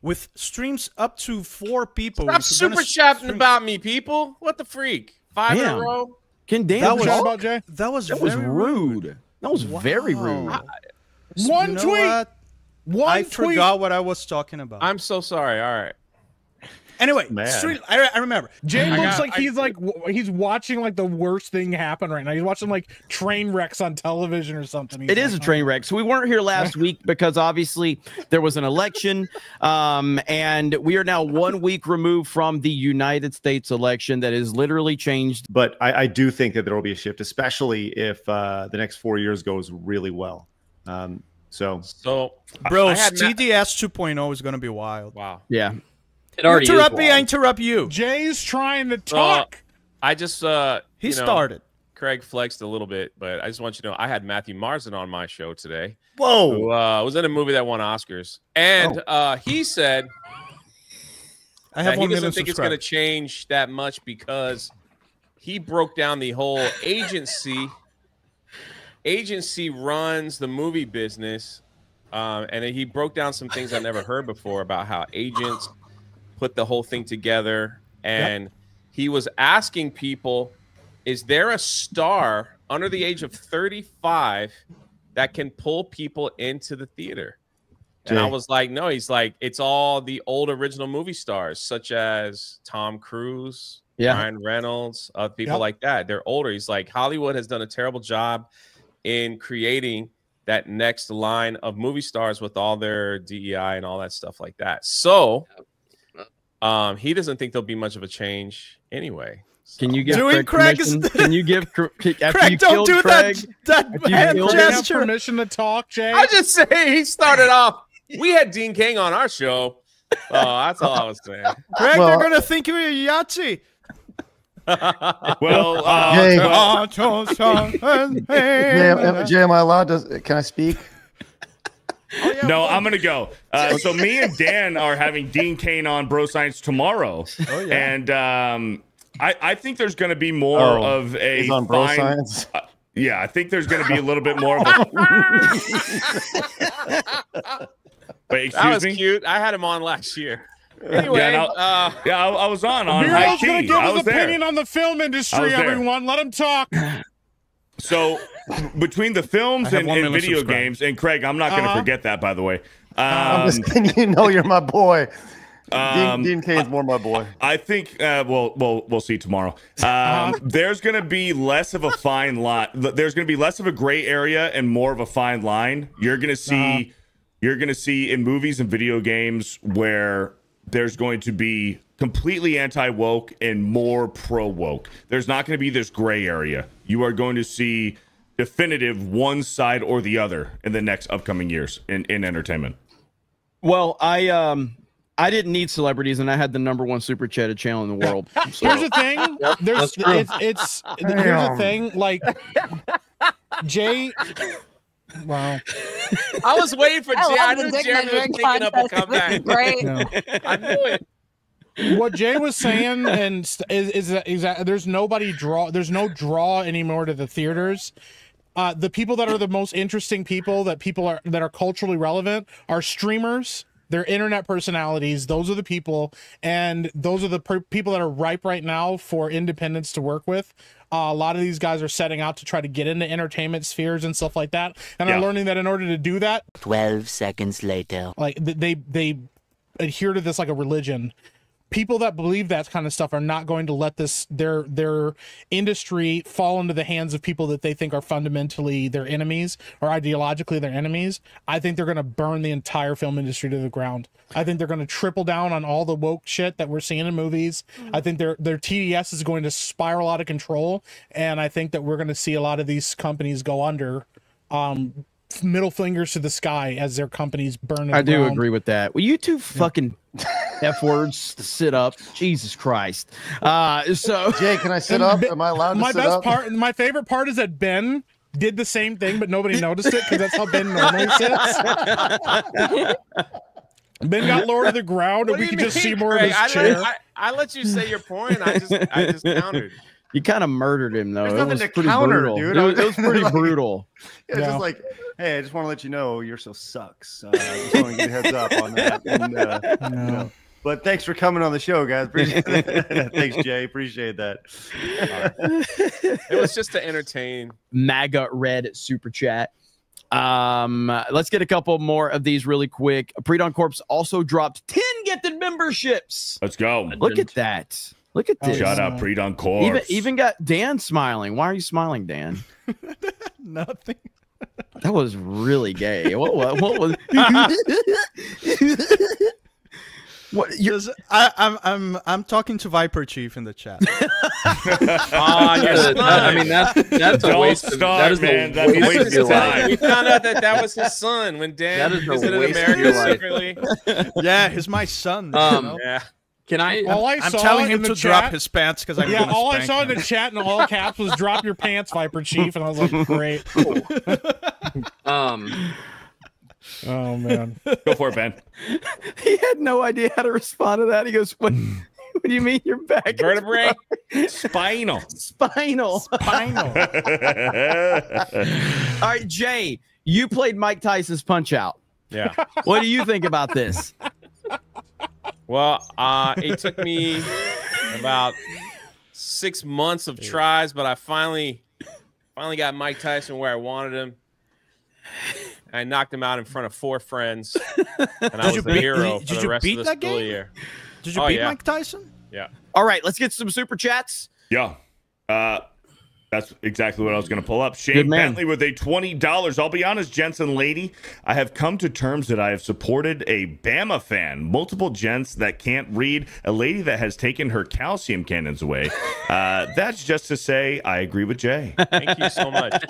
with streams up to 4 people. Stop super chatting about me, people. What the freak? 5 in a row. Can Dan that was about Jay? That was rude. That was very rude. One tweet. I tweet. forgot what I was talking about. I'm so sorry. All right. Anyway, I remember. Jay looks like he's watching like the worst thing happen right now. He's watching like train wrecks on television or something. It is a train wreck. So we weren't here last week because obviously there was an election, and we are now 1 week removed from the United States election that has literally changed. But I do think that there will be a shift, especially if the next 4 years goes really well. So bro, TDS 2.0 is going to be wild. Wow. Yeah. It already interrupt me, I interrupt you. Jay's trying to talk. I just he started. Craig flexed a little bit, but I just want you to know I had Matthew Marsden on my show today. Whoa. Who was in a movie that won Oscars. And he said I have he doesn't think it's going to change that much because he broke down the whole agency. Agency runs the movie business, and he broke down some things I never heard before about how agents put the whole thing together. And he was asking people, is there a star under the age of 35 that can pull people into the theater? And I was like, no. He's like, it's all the old original movie stars, such as Tom Cruise, Ryan Reynolds, people like that. They're older. He's like, Hollywood has done a terrible job in creating that next line of movie stars with all their DEI and all that stuff like that. So he doesn't think there'll be much of a change anyway. So. Can you give Craig permission? Can you give Craig, don't do Craig, that hand gesture. Have permission to talk, Jay? I just say he started off. We had Dean King on our show. Oh, that's all I was saying. Craig, they're gonna think you're a Yahtzee. Jay, am I allowed to? Can I speak? No, I'm gonna go. So me and Dan are having Dean Cain on Bro Science tomorrow, and I think there's gonna be more of a on Bro Science. Yeah, I think there's gonna be a little bit more of a. Wait, that was cute. I had him on last year. Anyway, I was on Miro's high key. gonna give I his was opinion there. on the film industry. Everyone, let him talk. So between the films and video games, and Craig, I'm not going to forget that, by the way. I'm just kidding. You know, you're my boy. Dean Cain's more my boy. I think we'll see tomorrow. There's going to be less of a fine line. There's going to be less of a gray area and more of a fine line. You're going to see. You're going to see in movies and video games where there's going to be completely anti-woke and more pro-woke. There's not going to be this gray area. You are going to see definitive one side or the other in the next upcoming years in entertainment. Well, I didn't need celebrities, and I had the #1 super chatted channel in the world. So. Here's the thing. Here's the thing. Like Jay. Wow. I was waiting for Jay. I knew Jeremy was picking up a comeback. Great. I knew it. What Jay was saying is that there's no draw anymore to the theaters. The people that are the most interesting people that are culturally relevant are streamers. They're internet personalities. Those are the people, and those are the people that are ripe right now for independents to work with. A lot of these guys are setting out to try to get into entertainment spheres and stuff like that, and are learning that in order to do that, 12 seconds later, like they adhere to this like a religion. People that believe that kind of stuff are not going to let their industry fall into the hands of people that they think are fundamentally their enemies or ideologically their enemies. I think they're going to burn the entire film industry to the ground. I think they're going to triple down on all the woke shit that we're seeing in movies. I think their TDS is going to spiral out of control, and I think that we're going to see a lot of these companies go under. Middle fingers to the sky as their companies burn. I do agree with that. Well, you two fucking F words sit up. Jesus Christ. So Jay, can I sit up? Am I allowed to sit up? My favorite part is that Ben did the same thing, but nobody noticed it because that's how Ben normally sits. Ben got lower to the ground, and we could just see more of his chair. I let you say your point. I just countered. You kind of murdered him, though. There's It nothing was to pretty counter, brutal. dude. It was pretty Like- brutal. Yeah, it's Yeah. just like, hey, I just want to let you know you're so sucks. I just want to give you a heads up on that. And, you know, but thanks for coming on the show, guys. Appreciate it. Thanks, Jay. Appreciate that. It was just to entertain. MAGA red super chat. Let's get a couple more of these really quick. Pre-Dawn Corps also dropped 10 gifted memberships. Let's go. Look at that. Look at this. Shout out Pre-Dawn Corps. Even got Dan smiling. Why are you smiling, Dan? Nothing. That was really gay. What was what you're I'm talking to Viper Chief in the chat. Your son. I mean, that's a Don't waste of start, that is man. a That's a waste waste of your of life. time. We found out that was his son when Dan That is a visited waste of America your life. secretly. Yeah, he's my son. you know? Yeah. Can I? All I I'm saw telling in him the to chat, drop his pants because I'm Yeah, gonna all I spank saw in him. the chat in all caps was "Drop your pants, Viper Chief," and I was like, "Great." Oh man. Go for it, Ben. he had no idea how to respond to that. He goes, What do you mean your back? is Vertebrae. Spinal. Spinal. Spinal. All right, Jay, you played Mike Tyson's Punch Out. Yeah. What do you think about this? Well, it took me about 6 months of tries, but I finally got Mike Tyson where I wanted him. I knocked him out in front of 4 friends, and I was you the beat- hero did for the you rest beat of the that school game? year. Did you Oh, beat yeah. Mike Tyson? Yeah. All right, let's get some super chats. Yeah. That's exactly what I was going to pull up. Good Shane man. Bentley with a $20. I'll be honest, Jensen lady, I have come to terms that I have supported a Bama fan, multiple gents that can't read, a lady that has taken her calcium cannons away. That's just to say, I agree with Jay. Thank you so much.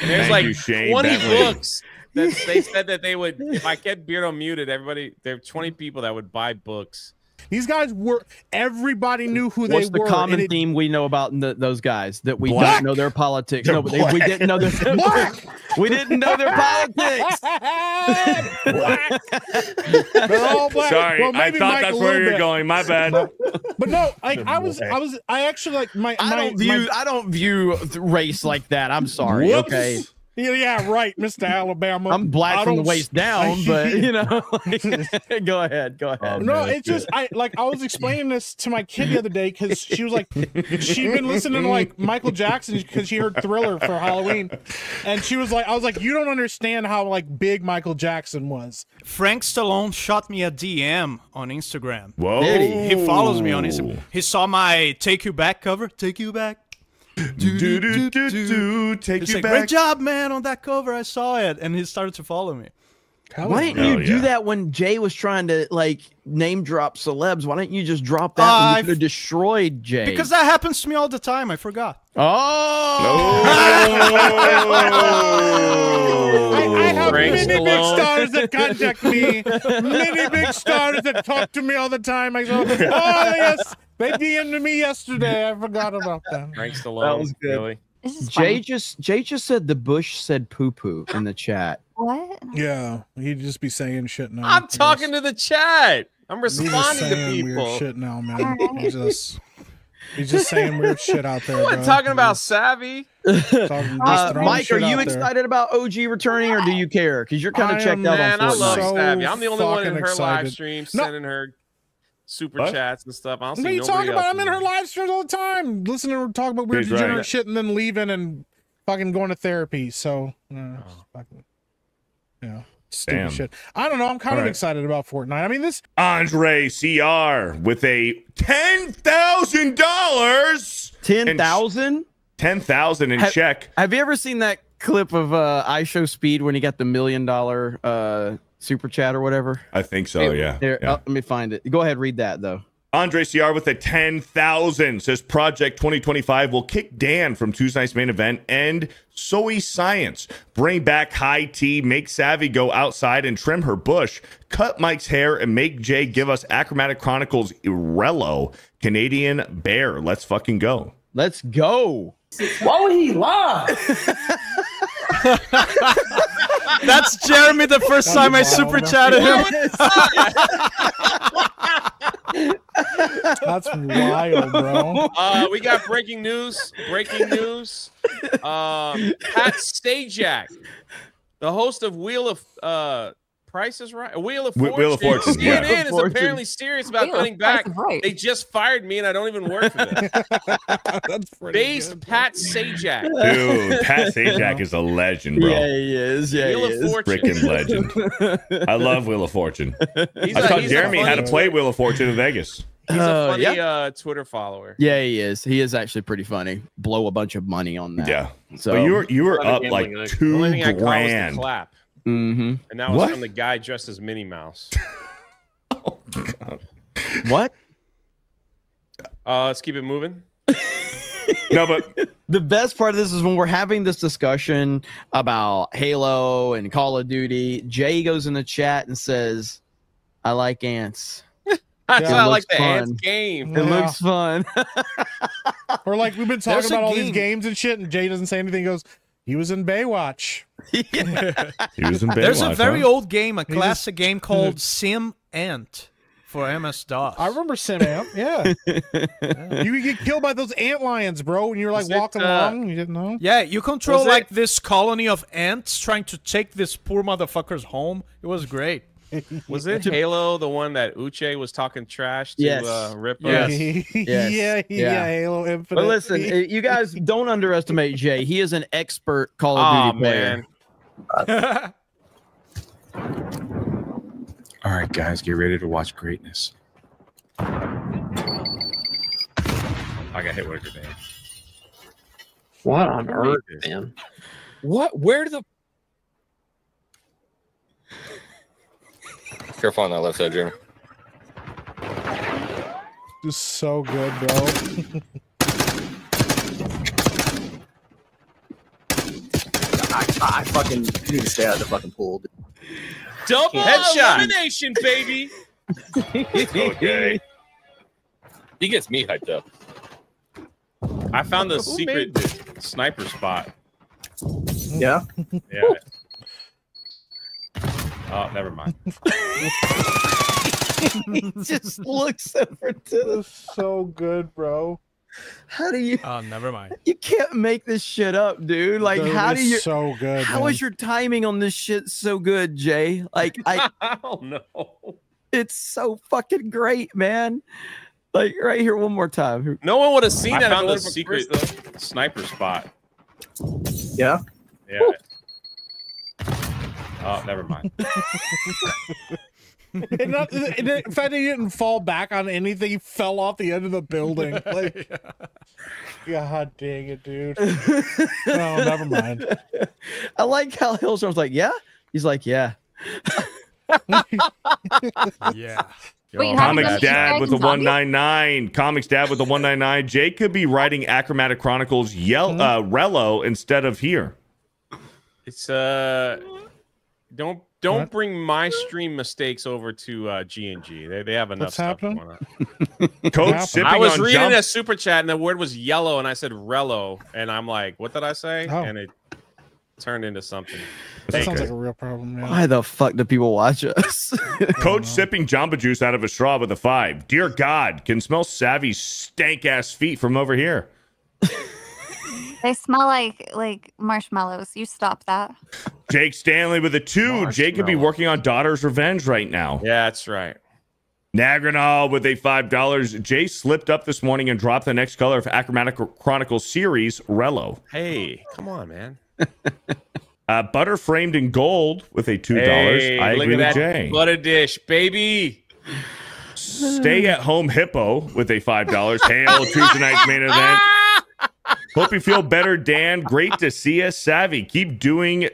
There's Thank like you, Shane 20 Bentley. books that they said that they would, if I kept Beardo muted, there are 20 people that would buy books. These guys were. Everybody knew who What's they the were. common and it- theme we know about those guys that we Black. don't know their politics? They're No, but we didn't know their Black. we didn't know their politics. Black. They're all black. Sorry, Well, I maybe thought Mike that's a where little you're bit. going. My bad. But no, like I actually like my. I don't view race like that. I'm sorry. Whoops. Okay, Yeah, right, Mr. Alabama. I'm black I from the don't- waist down, but you know, like, go ahead. No, it's just I was explaining this to my kid the other day because she was like, she'd been listening to like Michael Jackson because she heard Thriller for Halloween, and she was like, I was like, you don't understand how like big Michael Jackson was. Frank Stallone shot me a DM on Instagram. Whoa. Did He follows me on Instagram. He saw my Take You Back cover. Take You Back. Take He's you like, back. great job, man, on that cover. I saw it. And he started to follow me. Why didn't Oh, you do yeah. that when Jay was trying to like name drop celebs? Why didn't you just drop that? I When you could have destroyed Jay. Because that happens to me all the time. I forgot. oh, I have Frank many big Stallone. stars that contact me, many big stars that talk to me all the time. I go, oh yes, they DM'd me yesterday. I forgot about them. Frank Stallone. was good. Really? This is Jay funny. just said the Bush said poo poo in the chat. What? Yeah, he'd just be saying shit now. I'm talking to the chat. I'm He's just responding to saying weird people. shit now, man. Alright. He's just saying weird shit out there. What, bro. talking about Savvy? Just throwing Mike, are shit you out there. excited about OG returning, or do you care? Because you're kind I of checked am, out Man, on I Fortnite. love So Savvy. I'm the only one in fucking her live excited. stream No. sending her super What? chats and stuff. I don't What see are you nobody talking about? else I'm in her live streams all the time, listening to her talk about weird He's right. degenerate shit, and then leaving and fucking going to therapy. So, fucking, yeah, stupid Damn. shit. I don't know. I'm kind All of right. excited about Fortnite. I mean, this. Andre CR with a $10,000. 10,000. 10,000 in Have- check. Have you ever seen that clip of I Show Speed when he got the $1 million super chat or whatever? I think so, yeah. Here, Yeah. let me find it. Go ahead, read that though. Andre CR with a 10,000 says Project 2025 will kick Dan from Tuesday night's main event and Soy Science. Bring back High Tea, make Savvy go outside and trim her bush, cut Mike's hair, and make Jay give us Achromatic Chronicles Irello, Canadian Bear. Let's fucking go. Let's go. Why would he lie? That's Jeremy the first time I wild, super man. chatted him. That's wild, bro. We got breaking news. Breaking news. Pat Sajak, the host of Wheel of Price is Right. Wheel of Fortune. Wheel of Fortune. CNN is apparently serious about cutting back. Right. They just fired me, and I don't even work for them. That's pretty Based good. Pat Sajak. Dude, Pat Sajak is a legend, bro. Yeah, he is. Yeah, Wheel he of is. Fortune. Freaking legend. I love Wheel of Fortune. He's I a- taught he's a Jeremy how to funny- play Wheel of Fortune in Vegas. He's a funny yeah. Twitter follower. Yeah, he is. He is actually pretty funny. Blow a bunch of money on that. Yeah. So But you were Lot of up like gambling, The only thing I caught was the $2,000. clap, Mm-hmm. and that was What? from the guy dressed as Minnie Mouse. What? Let's keep it moving. No, but The best part of this is when we're having this discussion about Halo and Call of Duty. Jay goes in the chat and says, "I like ants. That's Yeah, why I it like looks the ants fun. game. It Yeah. looks fun." Or like we've been talking There's a about all these game- games and shit, and Jay doesn't say anything. He goes, he was in Baywatch. he was in There's a Baywatch, very huh? old game, a classic game called Sim Ant for MS-DOS. I remember Sim Ant. Yeah. You could get killed by those ant lions, bro, when you're like Was it, walking along. You didn't know? Yeah, you control Was it- like this colony of ants trying to take this poor motherfuckers home. It was great. Was it Halo, the one that Uche was talking trash to Yes. Ripper? Yes. Yeah, Yeah. Halo Infinite. But listen, you guys don't underestimate Jay. He is an expert Call of Oh Duty player. man. All right, guys, get ready to watch greatness. I got hit with a grenade. What on earth, man? What? Where the? Careful on that left side, Jeremy. Just so good, bro. I fucking need to stay out of the fucking pool. Dude. Double Headshot. elimination, baby. Okay. He gets me hyped up. I found the Who secret sniper spot. Yeah. Yeah. Oh, never mind. He just looks over to the. So good, bro. How do you? Oh, never mind. You can't make this shit up, dude. Like, Dude, how it's do you? so good. How man. is your timing on this shit so good, Jay? Like, I, Oh no. it's so fucking great, man. Like, right here, one more time. No one would have seen I that. found Found the the secret sniper spot. Yeah. Yeah. Oh, never mind. And not, and in fact, he didn't fall back on anything. He fell off the end of the building. Like, God dang it, dude. No, never mind. I like how Hillstorm's like, yeah. He's like, yeah. Yeah. Wait, you haven't Comics done Dad Dragon with the Zombie? 199. Comics Dad with the 199. Jay could be writing Achromatic Chronicles Rello instead of here. It's don't What? bring my stream mistakes over to G&G. They have enough What's stuff happening? going on. Coach happened? sipping I was on reading jump. a super chat and the word was yellow and I said Rello and I'm like, what did I say? Oh. And it turned into something. That sounds Okay. like a real problem. Yeah. Why the fuck do people watch us? Coach sipping Jamba Juice out of a straw with a 5. Dear God, can smell Savvy's stank ass feet from over here. They smell like marshmallows. You stop that. Jake Stanley with a 2. Jake could be Marshmallow. working on Daughter's Revenge right now. Yeah, that's right. Nagranal with a $5. Jay slipped up this morning and dropped the next color of Achromatic Chronicles series, Rello. Hey, come on, man. Butter framed in gold with a $2. Hey, I look agree at with that Jay. butter dish, baby. Stay at home hippo with a $5. Hail Tuesday night's main event. Hope you feel better, Dan. Great to see you. Savvy, keep doing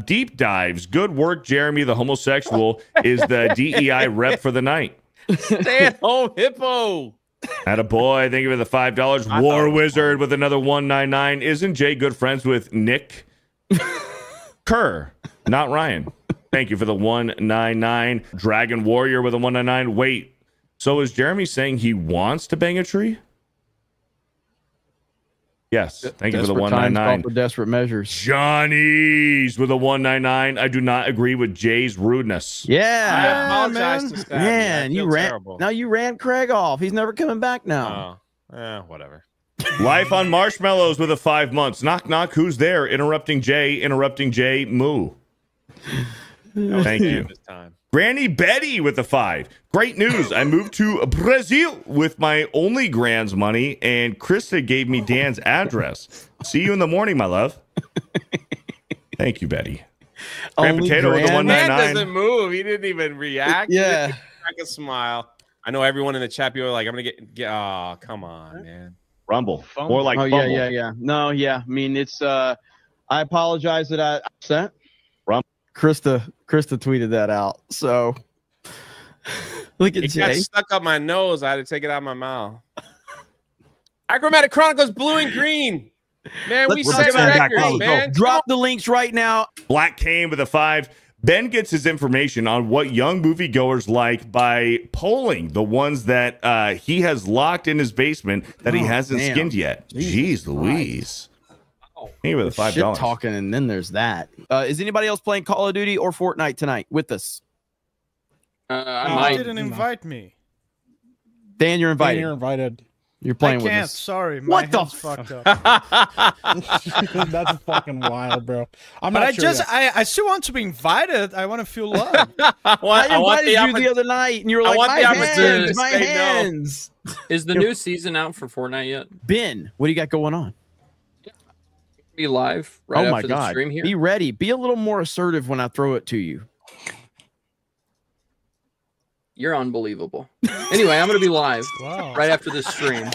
deep dives. Good work, Jeremy. The homosexual is the DEI rep for the night. Stay at home, hippo. Attaboy. Thank you for the $5. War Wizard with another 199. Isn't Jay good friends with Nick Kerr? Not Ryan. Thank you for the 199. Dragon Warrior with a 199. Wait, so is Jeremy saying he wants to bang a tree? Yes, thank you for the Desperate times call 199. for desperate measures. Johnny's with a 199. I do not agree with Jay's rudeness. I Yeah, apologize to Stabby. man, I you feel ran. terrible. Now you ran Craig off. He's never coming back now. Whatever. Life on Marshmallows with a 5 months. Knock, knock. Who's there? Interrupting Jay. Moo. Thank you. This time. Granny Betty with a 5. Great news. I moved to Brazil with my only grand's money, and Krista gave me Dan's address. See you in the morning, my love. Thank you, Betty. Grand Only Potato with a grand? Man 199. doesn't move. He didn't even react. Yeah. He didn't even crack a smile. I know everyone in the chat people are like, I'm gonna get oh, come on, man. Rumble. More like Oh Bumble. yeah. No, yeah. I mean, it's. I apologize that I upset. Krista tweeted that out. So look at It got Jay. stuck up my nose. I had to take it out of my mouth. Achromatic Chronicles Blue and Green. Man, we Let's set get back records, on. man. Drop the links right now. Black Cane with a 5. Ben gets his information on what young moviegoers like by polling the ones that he has locked in his basement that he hasn't skinned yet. Jeez Louise. Hey, with a $5. Shit talking, and then there's that. Is anybody else playing Call of Duty or Fortnite tonight with us? I You might. didn't invite me. Dan, you're invited. You're invited. You're playing I with can't. us. Sorry. My What the hand's fucked up. That's fucking wild, bro. I'm But not I sure just, yet. I still want to be invited. I want to feel loved. I invited you the other night, and you were I like, want "My the opportunity hands, to my say no." hands." Is the new season out for Fortnite yet? Ben, what do you got going on? Be live right Oh my after the God! stream here. Be ready. Be a little more assertive when I throw it to you. You're unbelievable. Anyway, I'm going to be live Wow. right after this stream.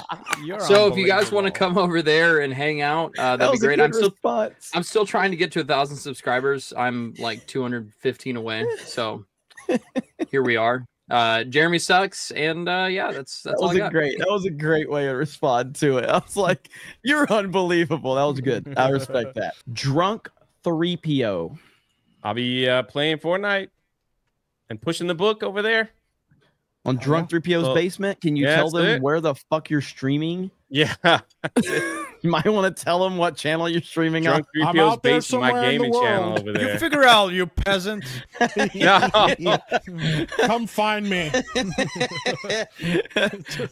You're So if you guys want to unbelievable. come over there and hang out, that'd be was a great. good I'm still response. I'm still trying to get to 1,000 subscribers. I'm like 215 away. So here we are. Jeremy sucks, and yeah, that's That all was I a got. great. That was a great way to respond to it. I was like, "You're unbelievable." That was good. I respect that. Drunk 3PO. I'll be playing Fortnite and pushing the book over there. On Drunk 3PO's Well, basement. Can you yeah, tell that's them it. where the fuck you're streaming? Yeah. You might want to tell them what channel you're streaming Drunk on. I'm 3PO's out there based in my somewhere in the gaming channel world. over You there. figure out, you peasant. No. Come find me.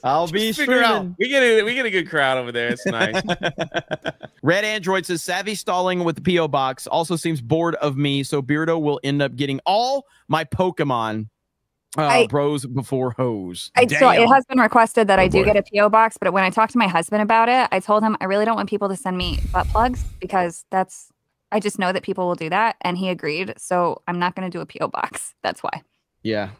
I'll be figure out. streaming. We get a good crowd over there. It's nice. Red Android says savvy stalling with the PO box also seems bored of me, so Beardo will end up getting all my Pokemon bros before hoes. So it has been requested that Oh, I do boy. get a PO box, but when I talked to my husband about it, I told him I really don't want people to send me butt plugs because I just know that people will do that, and he agreed. So I'm not going to do a PO box. That's why. Yeah,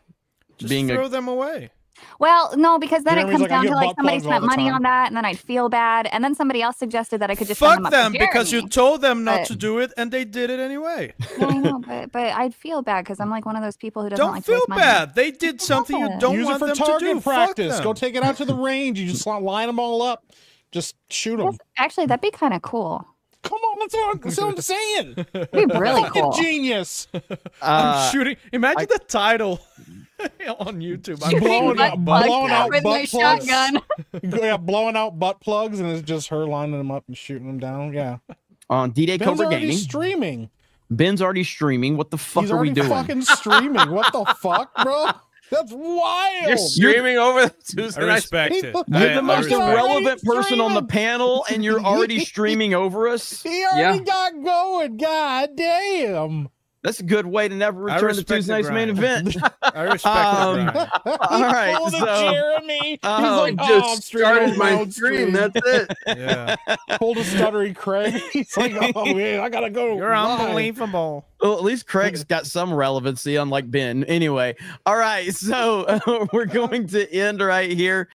Just being throw them away. Well, no, because then Jeremy's it comes like, I down get to like butt somebody plugs all spent the money time. on that, and then I'd feel bad. And then somebody else suggested that I could just send Fuck them up them to because you Jeremy. told them not But- to do it and they did it anyway. Yeah, I know, but I'd feel bad because I'm like one of those people who doesn't Don't like to feel waste money. bad. They did something you don't Use it want for them to target do. practice. Fuck Go them. take it out to the range. You just line them all up. Just shoot them. Actually, that'd be kind of cool. Come on, that's what I'm saying. It'd be really Fucking cool. genius. I'm shooting. Imagine the title on YouTube. I'm Shooting blowing butt up plugs blowing out with my butt plugs. shotgun. Yeah, blowing out butt plugs, and it's just her lining them up and shooting them down. Yeah. On D-Day Ben's Cobra already Gaming. streaming. Ben's already streaming. What the fuck He's are we already doing? fucking streaming. What the fuck, bro? That's wild. You're streaming over the Tuesday I night. respect it. You're You're the I most respect it. irrelevant person on the streaming. panel, and you're already streaming over us. He already Yeah. got going. God damn. That's a good way to never I return to respect Tuesday the night's main grind. event. I respect Um, it, Brian. All right, Pulled a so Jeremy. He's like, I oh, I'm just streaming started on my own stream. That's it. Yeah. Pulled a stuttery Craig. He's like, oh man, I gotta go. You're live. unbelievable. Well, at least Craig's got some relevancy, unlike Ben. Anyway, all right, so we're going to end right here.